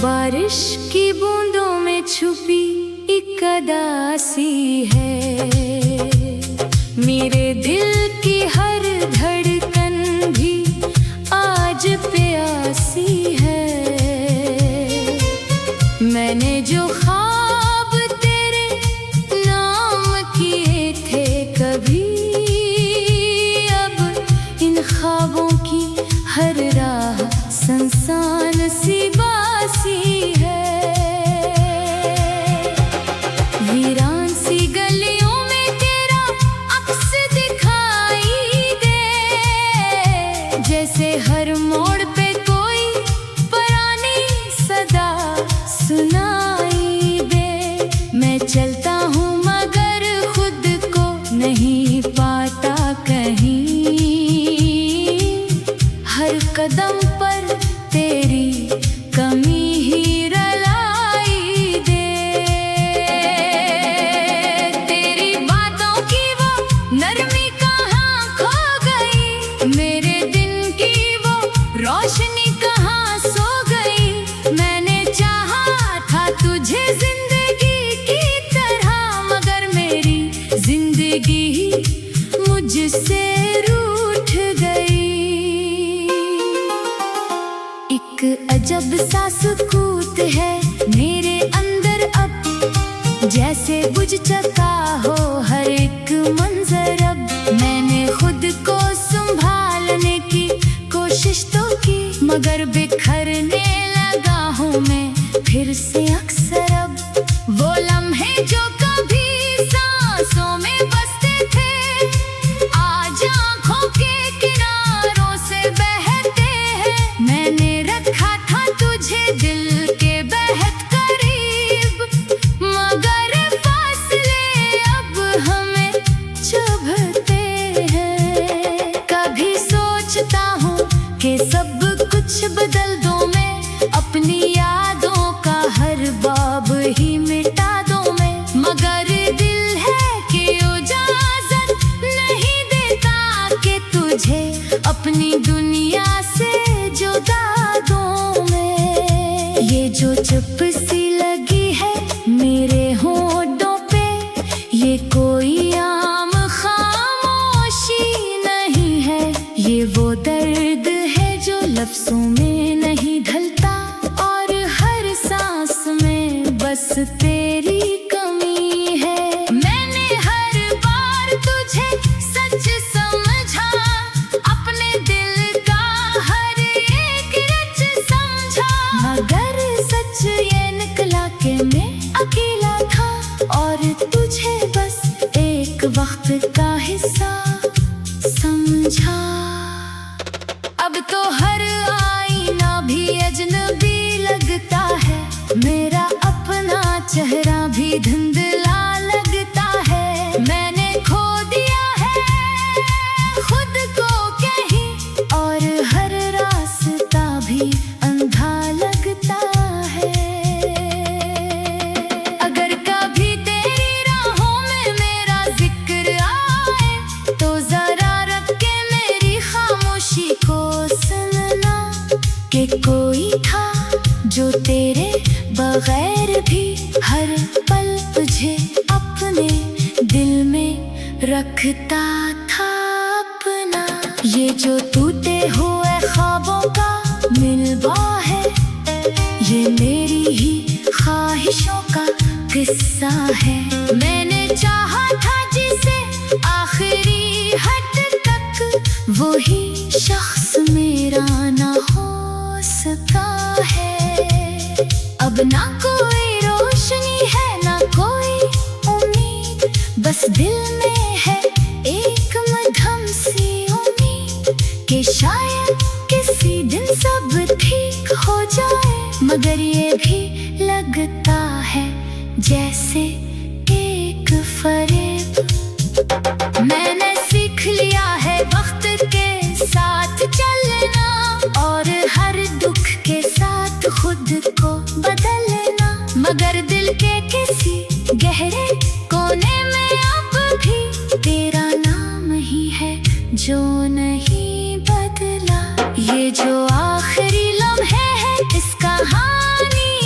बारिश की बूंदों में छुपी एक अदासी है। मेरे दिल की हर धड़कन भी आज प्यासी है। मैंने जो ख्वाब तेरे नाम किए थे कभी, अब इन ख्वाबों की हर राह संसान सी बासी है। वीरान सी गलियों में तेरा अक्स दिखाई दे, जैसे हर मोड़ पे कोई पुरानी सदा सुनाई दे। मैं चलता हूँ मगर खुद को नहीं पाता कहीं, हर कदम पर तेरी कमी ही रलाई दे। तेरी बातों की वो नरमी कहाँ खो गई, मेरे दिन की वो रोशनी कहाँ सो गई। मैंने चाहा था तुझे जिंदगी की तरह, मगर मेरी जिंदगी ही मुझसे रूठ गई। एक अजब सा सुकूत है मेरे अंदर अब, जैसे बुझ चुका हो हर एक मंजर अब। मैंने खुद को संभालने की कोशिश तो की, मगर बिखरने लगा हूँ मैं फिर से अक्सर अब। वो लम्हे जो कभी सांसों में बसते थे, आज आँखों के किनारों से बहते हैं। मैंने रखा था तुझे दिल के बेहद करीब, मगर फासले अब हमें चुभते हैं। कभी सोचता हूँ कि सब कुछ बदल दूँ मैं, अपनी यादों का हर बाब ही मिटा दूँ मैं, मगर दिल है कि इजाज़त नहीं देता कि तुझे अपनी दुनिया से जुदा दूँ मैं। ये जो चुप सी लगी है मेरे होठों पे, ये कोई आम खामोशी नहीं है। ये वो दर्द है जो लफ्ज़ों में नहीं ढलता, और हर सांस में बस तेरी कमी है। मैंने हर बार तुझे सच समझा, अपने दिल का हर एक रच समझा, मगर सच ये निकला कि मैं अकेला था और तुझे बस एक वक्त का हिस्सा समझा। अब तो हर आईना भी अजनबी लगता है, मेरा अपना चेहरा भी धुंधला लगता है। मैंने खो दिया है खुद को कहीं, और हर रास्ता भी अंधा लगता है। अगर कभी तेरी राहों में मेरा जिक्र आए, तो जरा रख के मेरी खामोशी को सुनना, कि कोई था जो तेरे बगैर भी हर पल तुझे अपने दिल में रखता था अपना। ये जो टूटे हुए ख्वाबों का मिलवा है, ये मेरी ही ख्वाहिशों का किस्सा है। मैंने चाहा था जिसे आखिरी हद तक, वही शख्स मेरा ना हो सका है। अब ना कोई रोशनी है ना कोई उम्मीद, बस दिल में है एक मध्यम सी उम्मीद कि शायद किसी दिन सब ठीक हो जाए। मगर ये भी लगता है जैसे एक फरेब। मैंने सीख लिया है वक्त के साथ चलना, और हर दुख के साथ खुद को बदलना, मगर दिल के किसी गहरे कोने में अब भी तेरा नाम ही है जो नहीं बदला। ये जो आखिरी लम्हे है इस कहानी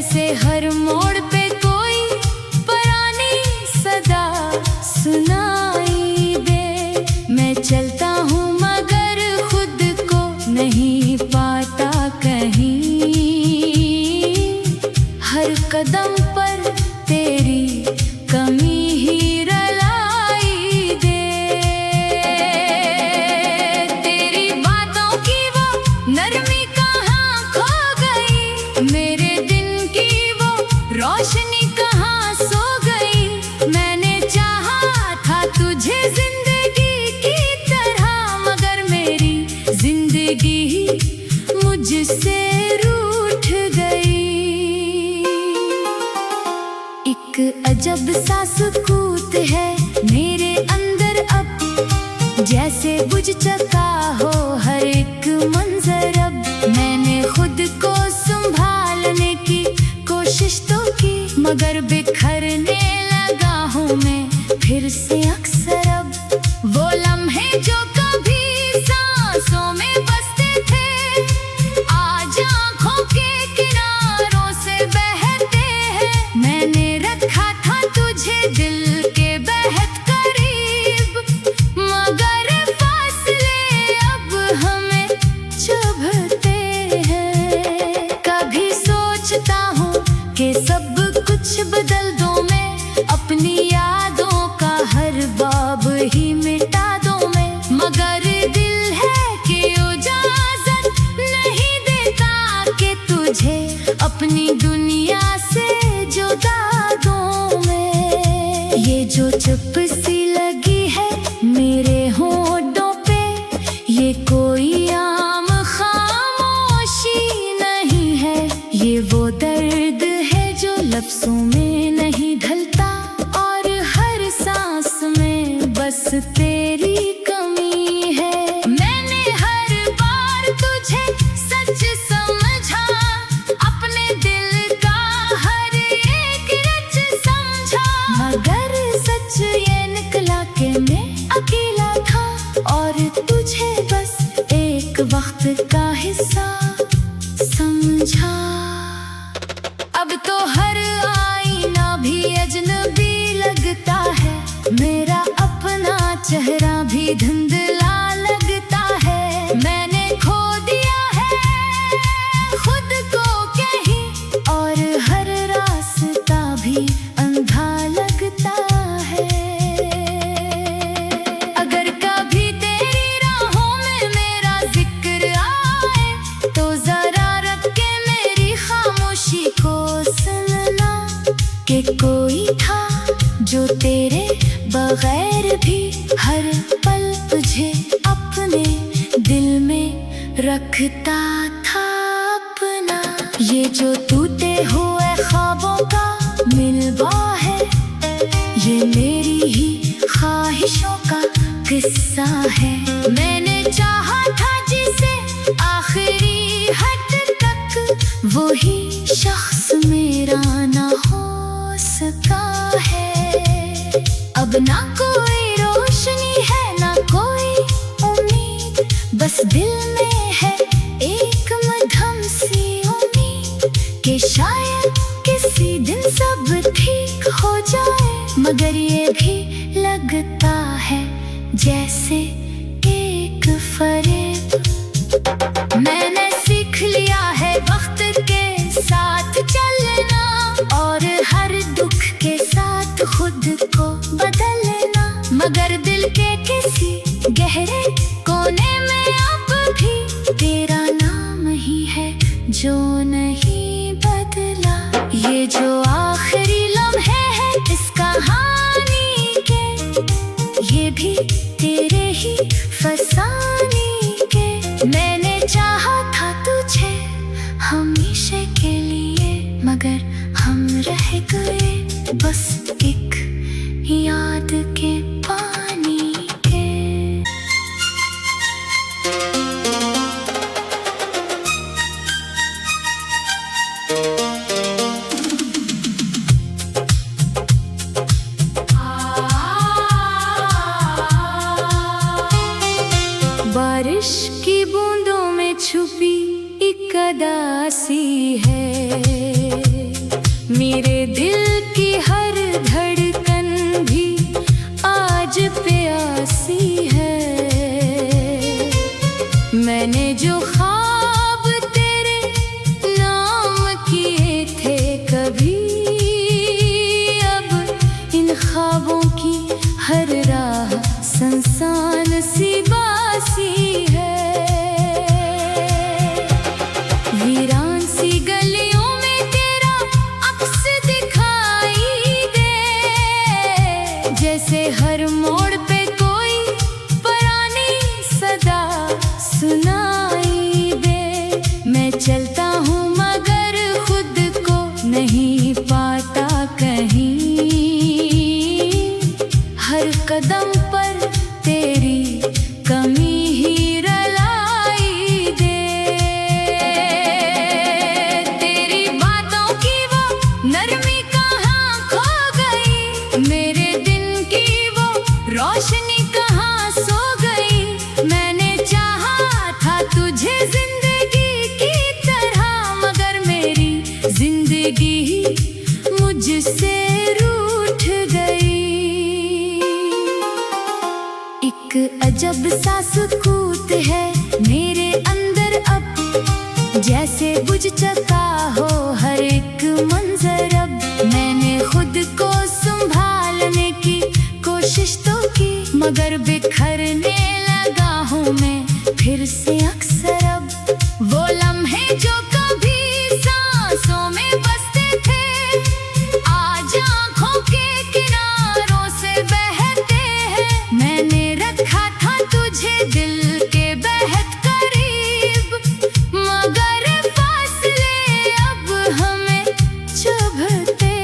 जैसे हर मोड़ पे कोई पुरानी सदा सुनाई दे। मैं चलता हूँ मगर खुद को नहीं पाता कहीं, हर कदम पर तेरी कमी ही रलाई दे। तेरी बातों की वो नरमी कहाँ खो गई, मेरे दिन की वो रोशनी कहाँ सो गई। मैंने चाहा था तुझे जिंदगी की तरह, मगर मेरी जिंदगी ही मुझसे रूठ गई। एक अजब सा सुकूत है मेरे अंदर अब, जैसे बुझ चुका हो हर एक मंजर अब। मैंने खुद को संभालने की कोशिश तो की, मगर बिखरने लगा हूँ मैं फिर से अक्सर अब। वो लम्हे जो कभी सांसों में बसते थे, आज आँखों के किनारों से बहते हैं। मैंने रखा था तुझे दिल के बेहद करीब, मगर फासले अब हमें चुभते हैं। कभी सोचता हूँ कि सब कुछ बदल दूँ मैं, अपनी यादों का हर बाब ही मिटा दूँ मैं, मगर दिल है कि इजाज़त नहीं देता कि तुझे अपनी दुनिया से जुदा दूँ मैं। ये जो चुप सी लगी है मेरे होठों पे, ये कोई आम खामोशी नहीं है, ये वो दर्द है जो लफ्ज़ों में नहीं ढलता, और हर सांस में बस तेरी कमी है। मैंने हर बार तुझे सच समझा, अपने दिल का हर एक रच समझा, मगर सच ये निकला कि मैं अकेला था और तुझे बस एक वक्त का हिस्सा समझा। अब तो हर आईना भी अजनबी लगता है, मेरा अपना चेहरा भी धुंधला लगता है। मैंने खो दिया है खुद को कहीं, और हर रास्ता भी अंधा लगता है। अगर कभी तेरी राहों में मेरा जिक्र आए, तो जरा रख के मेरी खामोशी को सुनना, कि कोई था जो तेरे बगैर भी हर पल तुझे अपने दिल में रखता था अपना। ये जो टूटे हुए ख्वाबों का मिलवा है, ये मेरी ही ख्वाहिशों का किस्सा है। मैंने चाहा था जिसे आखिरी हद तक, वही शख्स मेरा ना हो सका है। अब ना कोई रोशनी है ना कोई उम्मीद, बस दिल में है एक मध्यम सी उम्मीद, कि शायद किसी दिन सब ठीक हो जाए। मगर ये भी लगता है जैसे एक फरेब। मैंने सीख लिया है वक्त के साथ चलना, और हर दुख के साथ खुद को बदलना, मगर दिल के किसी गहरे कोने में अब भी तेरा नाम ही है जो नहीं बदला। ये जो आखिरी लम्हे हैं इस कहानी के, ये भी तेरे ही फसाने के। मैंने चाहा था तुझे हमेशा के लिए, मगर हम रह गए बस एक याद के पानी के। बारिश की बूंदों में छुपी एक अदासी है, मेरे दिल की हर धड़कन भी आज प्यासी है। मैंने जो ख्वाब तेरे नाम किए थे कभी, अब इन ख्वाबों की हर राह सुनसान सी बासी है। वीरान सी गलियों में तेरा अक्स दिखाई दे, जैसे हर मोड़ पे कोई पुरानी सदा सुनाई दे। मैं चलता हूँ मगर खुद को नहीं पाता कहीं, हर कदम पर तेरी कमी ही रलाई दे। तेरी बातों की वो नरमी कहाँ खो गई, मेरे दिन की वो रोशनी कहाँ सो गई। मैंने चाहा था तुझे जिंदगी की तरह, मगर मेरी जिंदगी ही मुझसे रूठ गई। एक अजब सा सुकूत है मेरे अंदर अब, जैसे बुझ चुका हो हर एक मंजर अब। मैंने खुद को संभालने की कोशिश तो की, मगर बिखरने लगा हूँ मैं फिर से अक्सर अब। वो लम्हे जो कभी सांसों में बसते थे, आज आँखों के किनारों से बहते हैं। मैंने रखा था तुझे दिल के बेहद करीब, मगर फासले अब हमें चुभते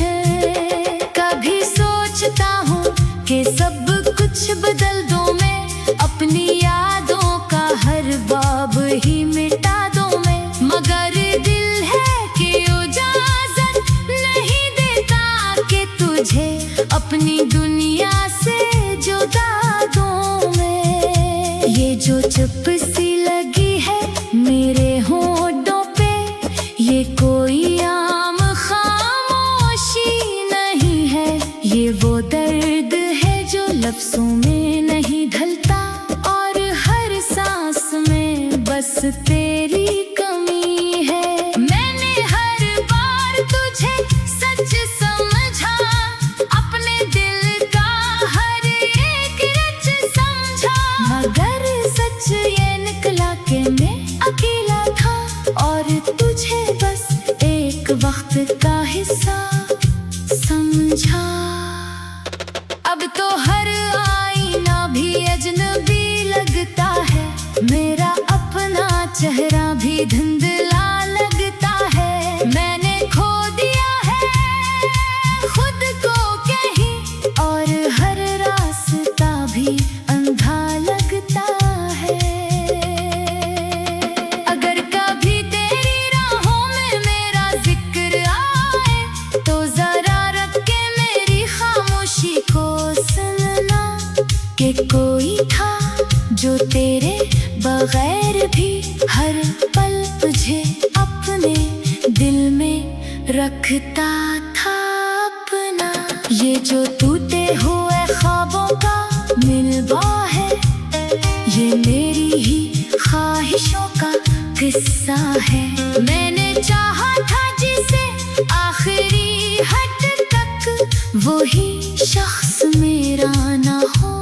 हैं। कभी सोचता हूँ कि सब कुछ बदल दूँ मैं, अपनी यादों का हर बाब ही मिटा दूँ मैं, मगर दिल है कि इजाज़त नहीं देता कि तुझे अपनी दुनिया से जुदा दूँ मैं। ये जो चुप सी लगी है मेरे होठों पे, ये कोई आम खामोशी नहीं है, ये वो दर्द है जो लफ्ज़ों में नहीं ढलता, और हर सांस में बस तेरी कमी है। मैंने हर बार तुझे सच समझा, अपने दिल का हर एक रच समझा, मगर सच ये निकला कि मैं अकेला था और तुझे बस एक वक्त का हिस्सा समझा। अब तो हर आईना भी अजनबी लगता है, मेरा अपना चेहरा भी धुंधला लगता है। मैंने खो दिया है खुद को कहीं, और हर रास्ता भी अंधा लगता है। अगर कभी तेरी राहों में मेरा जिक्र आए, तो जरा रख के मेरी खामोशी को सुनना, कि कोई था जो तेरे बगैर भी हर पल तुझे अपने दिल में रखता था अपना। ये जो टूटे हुए ख्वाबों का मिलबा है, ये मेरी ही ख्वाहिशों का किस्सा है। मैंने चाहा था जिसे आखिरी हद तक, वही शख्स मेरा ना हो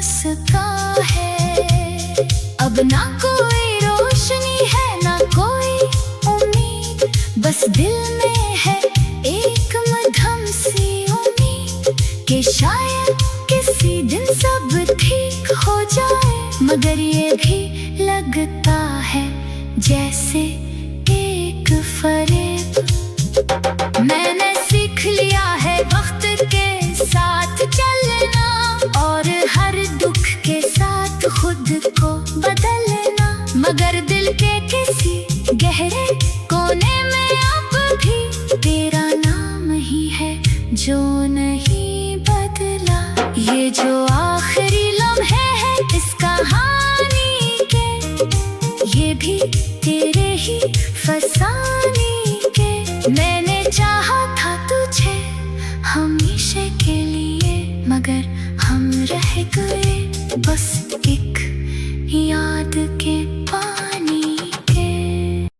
सका है। अब ना कोई रोशनी है ना कोई उम्मीद, बस दिल में है एक मध्यम सी उम्मीद कि शायद किसी दिन सब ठीक हो जाए, मगर ये भी लगता है जैसे एक फरेब। मैंने सीख लिया है वक्त के साथ चलना, और हर दुख के साथ खुद को बदलना, मगर दिल के किसी गहरे कोने में अब भी तेरा नाम ही है जो नहीं बदला। ये जो आखिरी लम्हे है इस कहानी के, ये भी तेरे ही फसाने के। मैंने चाहा बस